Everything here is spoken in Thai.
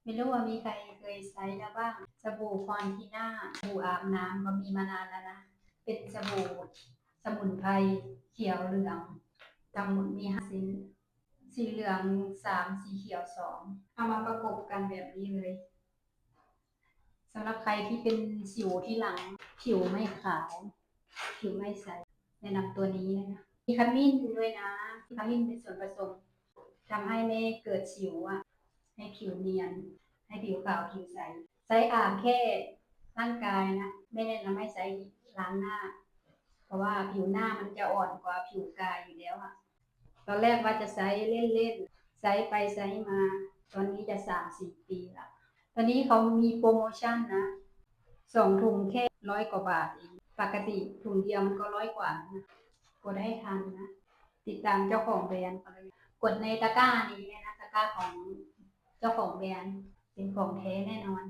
ไม่รู้ว่ามีใครเคยใช้แล้วบ้างสบู่ฟอนทีน่าสบู่อาบน้ำก็มีมานานแล้วนะเป็นสบู่สมุนไพรเขียวเหลืองทั้งหมดมี5 สีสีเหลือง3สีเขียว2เอามาประกบกันแบบนี้เลยสำหรับใครที่เป็นสิวที่หลังผิวไม่ขาวผิวไม่ใสแนะนำตัวนี้เลยนะมีขมิ้นด้วยนะขมิ้นเป็นส่วนผสมทำให้ไม่เกิดสิวให้ผิวเนียนให้ผิวขาวผิวใสใช้อาบแค่ร่างกายนะไม่แนะนำให้ใช้ล้างหน้าเพราะว่าผิวหน้ามันจะอ่อนกว่าผิวกายอยู่แล้วค่ะตอนแรกว่าจะใช้เล่นๆใช้ไปใช้มาตอนนี้จะ3-4 ปีละตอนนี้เขามีโปรโมชั่นนะ2 ถุงแค่100 กว่าบาทเองปกติถุงเดียวมันก็100 กว่านะกดให้ทันนะติดตามเจ้าของแบรนด์กดในตะกร้านี้นะตะกร้าของเจ้าของแบรนด์เป็นของแท้แน่นอน